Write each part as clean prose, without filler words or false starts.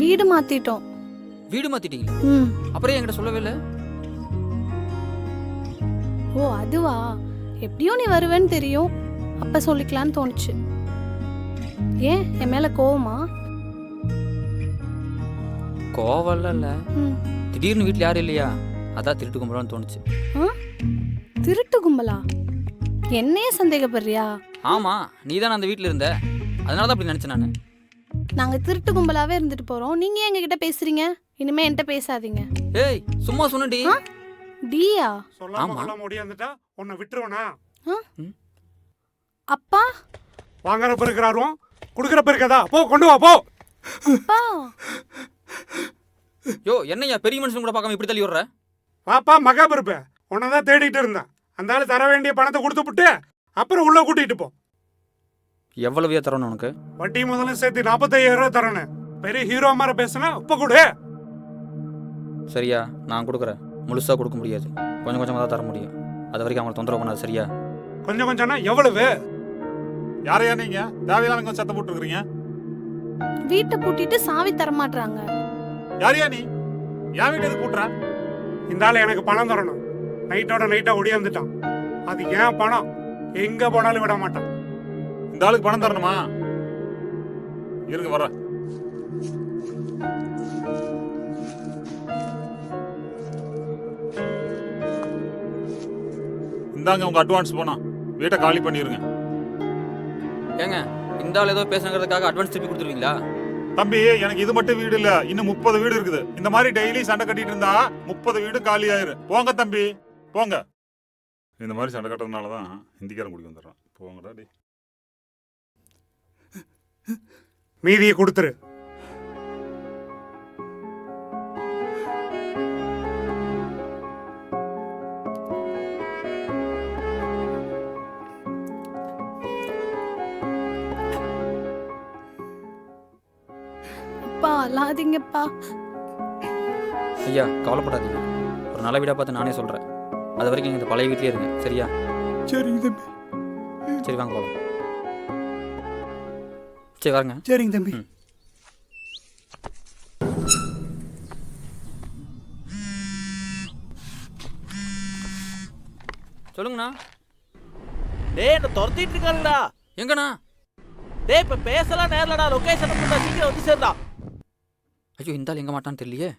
வீடு மாத்திட்டோம். வீடு மாத்திட்டீங்களா? ம். அப்புறம் என்கிட்ட சொல்லவே இல்லை. ஓ அதுவா? எப்படியும் நீ வருவேன்னு தெரியும், அப்ப சொல்லிக்கலான்னு தோணுச்சு. ஏன் என் மேல கோவமா? கோவம்லாம் இல்லை, ம். திடீர்னு வீட்டில் யாரும் இல்லையா, அதான் திருட்டு கும்பலான்னு தோணுச்சு. ஆ? திருட்டு கும்பலா? என்னையே சந்தேகப்படுறியா? ஆமாம், நீ தான் அந்த வீட்டில் இருந்த, அதனால தான் அப்படி நினச்சேன் நான். நாங்க திருட்டு கும்பலாவே இருந்துட்டு போறோம், நீங்க ஏன் எங்ககிட்ட பேசுறீங்க? இனிமே என்கிட்ட பேசாதீங்க. ஏய் சும்மா சொன்னடி. ஆ? டியா? சொல்லாம கொள்ளாம ஓடியாந்துட்டா உன்னை விட்டுருவனா? அப்பா வாங்குற பெருக்கிறாரும் குடுக்குற பெருக்கதா? போ கொண்டு வா போ. அப்பா யோ என்னய்யா பெரிய மனுஷன் கூட பார்க்காம இப்படி தள்ளி விடுற? வாப்பா மகா பெருப்ப, உன்னை தான் தேடிட்டு இருந்தேன். அந்த ஆளு தர வேண்டிய பணத்தை கொடுத்து விட்டு அப்புறம் உள்ள கூட்டிட்டு போ. எவ்வளவு தரணும் உனக்கு? வட்டி முதல்ல சேர்த்து 45,000 ரூபா தரணும். பெரிய ஹீரோ மாதிரி பேசுனா இப்ப கொடு. சரியா, நான் கொடுக்குறேன். முழுசாக கொடுக்க முடியாது, கொஞ்சம் கொஞ்சமாக தான் தர முடியும். அது வரைக்கும் அவங்களை தொந்தரவு பண்ணாது, சரியா? கொஞ்சம் கொஞ்சம்னா எவ்வளவு? யாரையா நீங்க தேவையில்லாம சத்தம் போட்டுருக்கீங்க? வீட்டை பூட்டிட்டு சாவி தரமாட்டாங்க. யாரையா நீ? என் வீட்டு எதுக்கு கூட்டுற? இந்த ஆளு எனக்கு பணம் தரணும். நைட்டோட நைட்டா ஒடியாந்துட்டான். அது ஏன் பணம், எங்க போனாலும் விட மாட்டான். இந்த ஆளுக்கு பணம் தரணுமா? இருங்க வர. இந்தாங்க உங்க அட்வான்ஸ் போனா வீட்டை காலி பண்ணிருங்க. ஏங்க இந்த ஆள் ஏதோ பேசுங்கிறதுக்காக அட்வான்ஸ் திருப்பி கொடுத்துருவீங்களா? தம்பி எனக்கு இது மட்டும் வீடு இல்ல, இன்னும் 30 வீடு இருக்குது. இந்த மாதிரி டெய்லி சண்டை கட்டிட்டு இருந்தா 30 வீடு காலி ஆயிரு. போங்க தம்பி போங்க. இந்த மாதிரி சண்டை கட்டுறதுனாலதான் ஹிந்திக்காரன் குடிக்க வந்துடுறான். போங்கடா டே. மீதியை கொடுத்துரு. அப்பா அழாதீங்கப்பா. ஐயா கவலைப்படாதீங்க, ஒரு நல்ல வீடாக பார்த்து நானே சொல்கிறேன். அது வரைக்கும் இந்த பழைய வீட்லேயே இருங்க, சரியா? சரிங்க தம்பி. சரி வாங்க போகலாம். சரி வாங்க. சரிங்க தம்பி. சொல்லுங்கண்ணா. டேய் என்ன துரத்திட்டு இருக்காருடா. எங்கண்ணா? டேய் இப்ப பேசலாம் நேர்லடா, லொகேஷன் பண்ணா சீக்கிரம் வந்து சேர்டா. ஐயோ இந்த ஆள் எங்கே மாட்டான்னு தெரியலையே.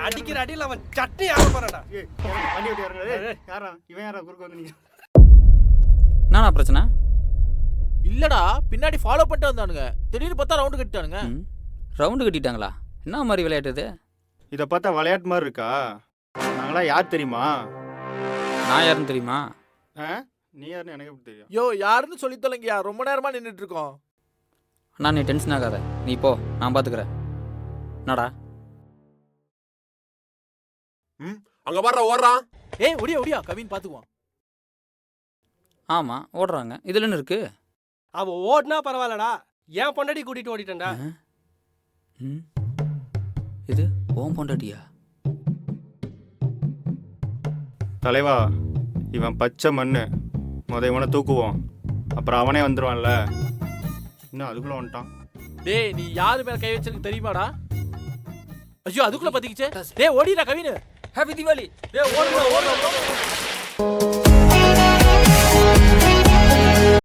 அடிக்கிற அடியில் அவன் சட்னி ஆக போறாடா. நானா பிரச்சனை? இல்லடா பின்னாடி ஃபாலோ பண்ணிட்டு வந்தானுங்க, திடீர்னு பார்த்தா ரவுண்டு கட்டிட்டானுங்க. ரவுண்டு கட்டிட்டாங்களா? என்ன மாதிரி விளையாட்டு இது? இதை பார்த்தா விளையாட்டு மாதிரி இருக்கா? நாங்களா யார் தெரியுமா? நான் யாருன்னு தெரியுமா? நீ யாருன்னு எனக்கு எப்படி தெரியும்? யோ யாருன்னு சொல்லி தொலைங்கயா, ரொம்ப நேரமா நின்றுட்டு இருக்கோம். அண்ணா நீ டென்ஷன் ஆகாத, நீ போ, நான் பார்த்துக்கிறேன். என்னடா அங்க வர்ற ஓடுறான். ஏய் ஒடியா ஒடியா, கவின் பாத்துக்குவான். ஆமாம் ஓடுறாங்க, இதில் என்ன இருக்கு? அவ ஓடினா பரவாயில்லடா, ஏன் பொண்டாட்டி கூட்டிட்டு ஓடிட்டேன்டா. இது ஓம் பொண்டாட்டியா? தலைவா இவன் பச்சை மண்ணு, இவனை தூக்குவோம், அப்புறம் அவனே வந்துடுவான்ல. இன்னும் அதுக்குள்ள வந்துட்டான். டேய் நீ யாரு மேல கை வச்சிருக்கு தெரியுமாடா? ஐயோ அதுக்குள்ள பத்திக்கிச்சே. டேய் ஓடிடா கவின். ஹாப்பி தீபாவளி. டேய் ஓடுடா ஓடுடா.